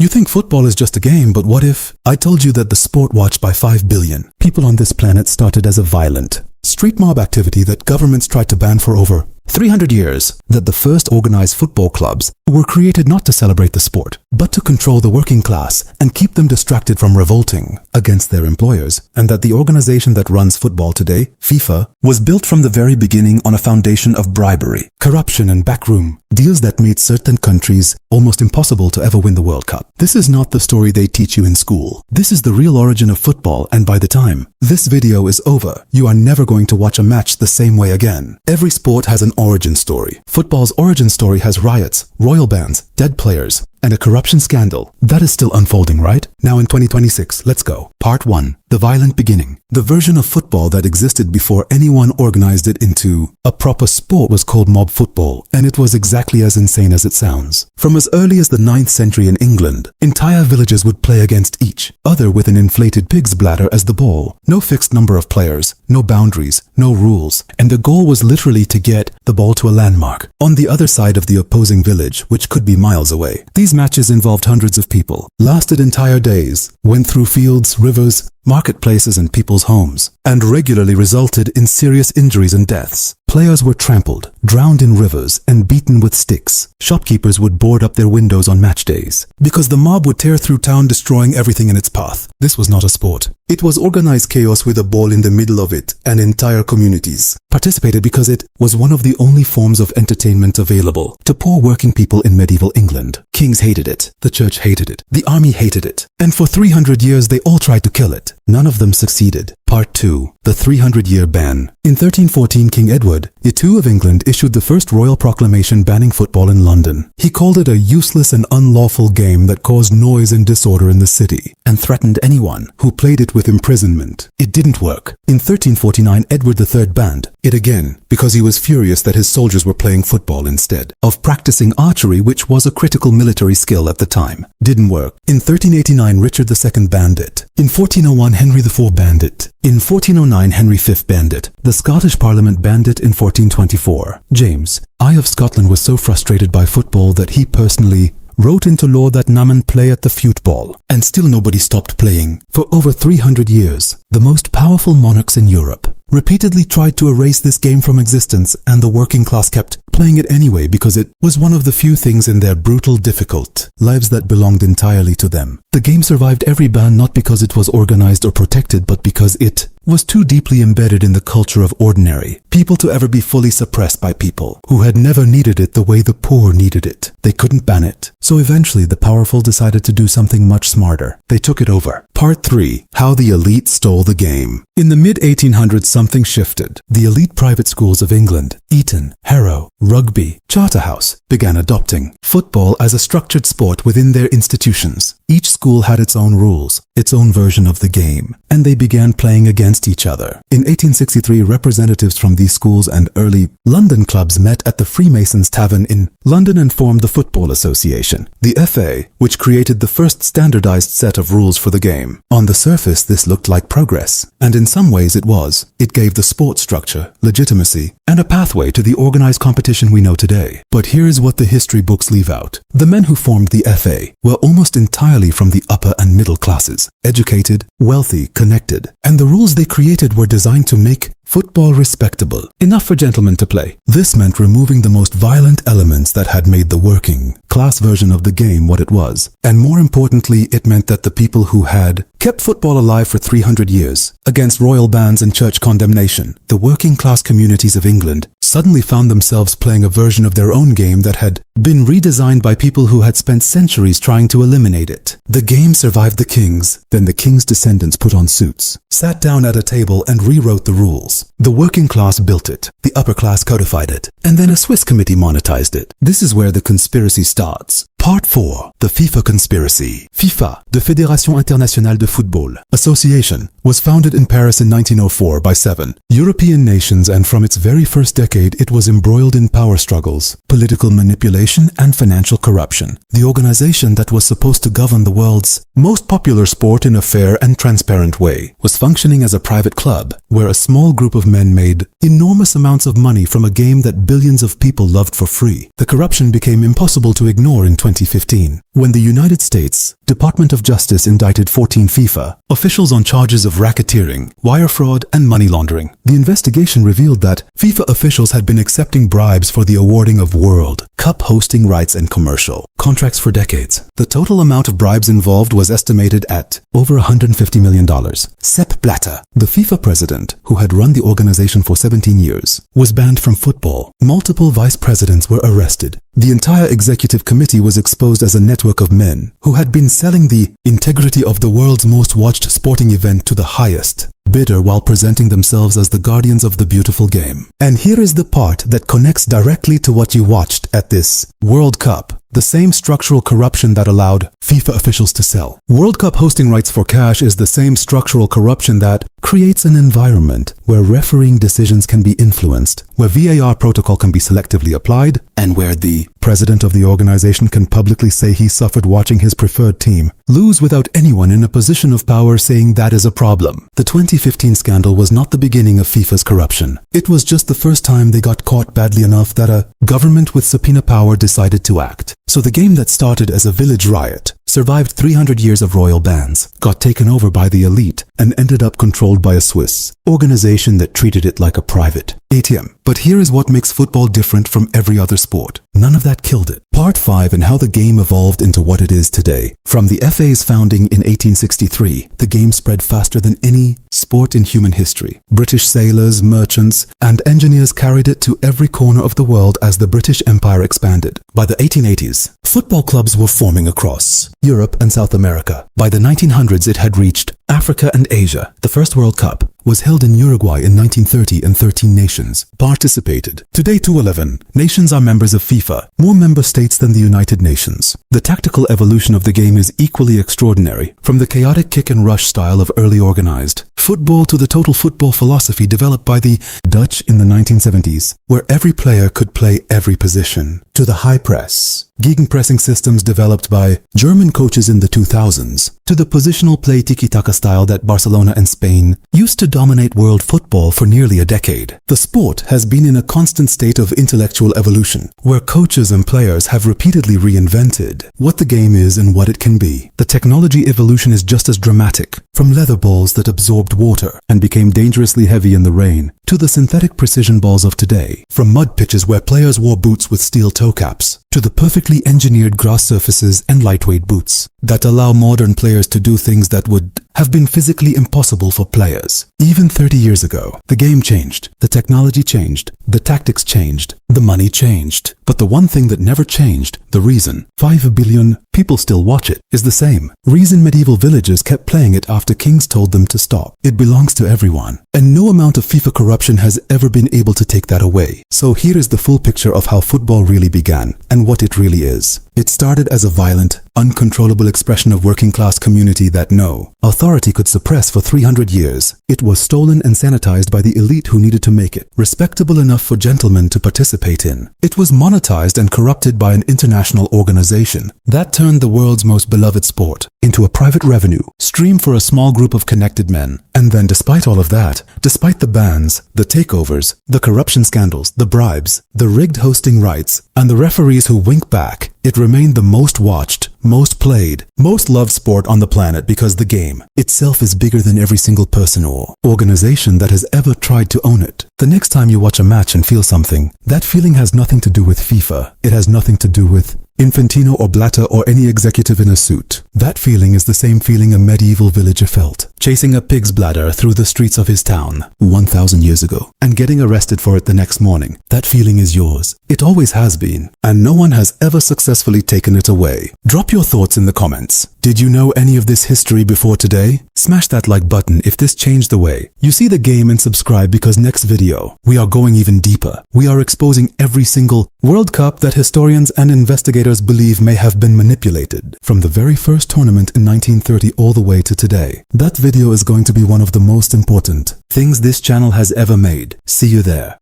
You think football is just a game, but what if I told you that the sport watched by 5 billion people on this planet started as a violent, street mob activity that governments tried to ban for over 300 years, that the first organized football clubs were created not to celebrate the sport, but to control the working class and keep them distracted from revolting against their employers, and that the organization that runs football today, FIFA, was built from the very beginning on a foundation of bribery, corruption and backroom deals that made certain countries almost impossible to ever win the World Cup. This is not the story they teach you in school. This is the real origin of football, and by the time this video is over, you are never going to watch a match the same way again. Every sport has an origin story. Football's origin story has riots, royal bans, dead players, and a corruption scandal. That is still unfolding, right? Now in 2026, let's go. Part 1. The violent beginning. The version of football that existed before anyone organized it into a proper sport was called mob football, and it was exactly as insane as it sounds. From as early as the 9th century in England, entire villages would play against each other with an inflated pig's bladder as the ball. No fixed number of players, no boundaries, no rules, and the goal was literally to get the ball to a landmark on the other side of the opposing village, which could be miles away. These matches involved hundreds of people, lasted entire days, went through fields, rivers, marketplaces and people's homes, and regularly resulted in serious injuries and deaths. Players were trampled, drowned in rivers, and beaten with sticks. Shopkeepers would board up their windows on match days, because the mob would tear through town, destroying everything in its path. This was not a sport. It was organized chaos with a ball in the middle of it, and entire communities participated because it was one of the only forms of entertainment available to poor working people in medieval England. Kings hated it, the church hated it, the army hated it, and for 300 years they all tried to kill it. None of them succeeded. Part 2. The 300-year ban. In 1314, King Edward II of England issued the first royal proclamation banning football in London. He called it a useless and unlawful game that caused noise and disorder in the city, and threatened anyone who played it with imprisonment. It didn't work. In 1349, Edward III banned it again because he was furious that his soldiers were playing football instead of practicing archery, which was a critical military skill at the time. Didn't work. In 1389, Richard II banned it. In 1401, Henry IV banned it. In 1409, Henry V banned it. The Scottish Parliament banned it in 1424. James I of Scotland was so frustrated by football that he personally wrote into law that none men play at the football, and still nobody stopped playing. For over 300 years, the most powerful monarchs in Europe repeatedly tried to erase this game from existence, and the working class kept playing it anyway because it was one of the few things in their brutal, difficult lives that belonged entirely to them. The game survived every ban not because it was organized or protected, but because it was too deeply embedded in the culture of ordinary people to ever be fully suppressed by people who had never needed it the way the poor needed it. They couldn't ban it. So eventually the powerful decided to do something much smarter. They took it over. Part 3. How the elite stole the game. In the mid-1800s, something shifted. The elite private schools of England, Eton, Harrow, Rugby, Charterhouse, began adopting football as a structured sport within their institutions. Each school had its own rules, its own version of the game, and they began playing against each other. In 1863, representatives from these schools and early London clubs met at the Freemasons Tavern in London and formed the Football Association, the FA, which created the first standardized set of rules for the game. On the surface, this looked like progress, and in some ways it was. It gave the sport structure, legitimacy, and a pathway to the organized competition we know today. But here's what the history books leave out. The men who formed the FA were almost entirely from the upper and middle classes, educated, wealthy, connected, and the rules they created were designed to make football respectable, enough for gentlemen to play. This meant removing the most violent elements that had made the working class version of the game what it was. And more importantly, it meant that the people who had kept football alive for 300 years, against royal bans and church condemnation, the working class communities of England suddenly found themselves playing a version of their own game that had been redesigned by people who had spent centuries trying to eliminate it. The game survived the kings, then the king's descendants put on suits, sat down at a table and rewrote the rules. The working class built it, the upper class codified it, and then a Swiss committee monetized it. This is where the conspiracy starts. Part 4. The FIFA Conspiracy. FIFA, the Fédération Internationale de Football Association, was founded in Paris in 1904 by 7 European nations, and from its very first decade it was embroiled in power struggles, political manipulation, and financial corruption. The organization that was supposed to govern the world's most popular sport in a fair and transparent way was functioning as a private club, where a small group of men made enormous amounts of money from a game that billions of people loved for free. The corruption became impossible to ignore in 2015, when the United States Department of Justice indicted 14 FIFA officials on charges of racketeering, wire fraud, and money laundering. The investigation revealed that FIFA officials had been accepting bribes for the awarding of World Cup hosting rights and commercial contracts for decades. The total amount of bribes involved was estimated at over $150 million. Sepp Blatter, the FIFA president, who had run the organization for 17 years, was banned from football. Multiple vice presidents were arrested. The entire executive committee was exposed as a network of men who had been selling the integrity of the world's most watched sporting event to the highest bidder while presenting themselves as the guardians of the beautiful game. And here is the part that connects directly to what you watched at this World Cup. The same structural corruption that allowed FIFA officials to sell World Cup hosting rights for cash is the same structural corruption that creates an environment where refereeing decisions can be influenced, where VAR protocol can be selectively applied, and where the president of the organization can publicly say he suffered watching his preferred team lose without anyone in a position of power saying that is a problem. The 2015 scandal was not the beginning of FIFA's corruption. It was just the first time they got caught badly enough that a government with subpoena power decided to act. So the game that started as a village riot survived 300 years of royal bans, got taken over by the elite, and ended up controlled by a Swiss organization that treated it like a private ATM. But here is what makes football different from every other sport. None of that killed it. Part 5 and how the game evolved into what it is today. From the FA's founding in 1863, the game spread faster than any sport in human history. British sailors, merchants, and engineers carried it to every corner of the world as the British Empire expanded. By the 1880s, football clubs were forming across Europe and South America. By the 1900s, it had reached Africa and Asia. The first World Cup was held in Uruguay in 1930 and 13 nations participated. Today, 211 nations are members of FIFA, more member states than the United Nations. The tactical evolution of the game is equally extraordinary, from the chaotic kick and rush style of early organized football to the total football philosophy developed by the Dutch in the 1970s, where every player could play every position, to the high press, gegenpressing systems developed by German coaches in the 2000s, to the positional play tiki-taka style that Barcelona and Spain used to dominate world football for nearly a decade. The sport has been in a constant state of intellectual evolution, where coaches and players have repeatedly reinvented what the game is and what it can be. The technology evolution is just as dramatic, from leather balls that absorbed water and became dangerously heavy in the rain, to the synthetic precision balls of today, from mud pitches where players wore boots with steel toe caps, to the perfectly engineered grass surfaces and lightweight boots that allow modern players to do things that would have been physically impossible for players. Even 30 years ago, the game changed, the technology changed, the tactics changed, the money changed. But the one thing that never changed, the reason 5 billion people still watch it, is the same. Reason medieval villagers kept playing it after kings told them to stop. It belongs to everyone, and no amount of FIFA corruption has ever been able to take that away. So here is the full picture of how football really began and what it really is. It started as a violent, uncontrollable expression of working-class community that no authority could suppress for 300 years. It was stolen and sanitized by the elite who needed to make it respectable enough for gentlemen to participate in. It was monetized and corrupted by an international organization that turned the world's most beloved sport into a private revenue stream for a small group of connected men. And then despite all of that, despite the bans, the takeovers, the corruption scandals, the bribes, the rigged hosting rights, and the referees who wink back, it remained the most watched, most played, most loved sport on the planet because the game itself is bigger than every single person or organization that has ever tried to own it. The next time you watch a match and feel something, that feeling has nothing to do with FIFA. It has nothing to do with Infantino or Blatter or any executive in a suit. That feeling is the same feeling a medieval villager felt, chasing a pig's bladder through the streets of his town 1,000 years ago and getting arrested for it the next morning. That feeling is yours. It always has been, and no one has ever successfully taken it away. Drop your thoughts in the comments. Did you know any of this history before today? Smash that like button if this changed the way you see the game, and subscribe, because next video we are going even deeper. We are exposing every single World Cup that historians and investigators believe may have been manipulated, from the very first tournament in 1930 all the way to today. That video is going to be one of the most important things this channel has ever made. See you there.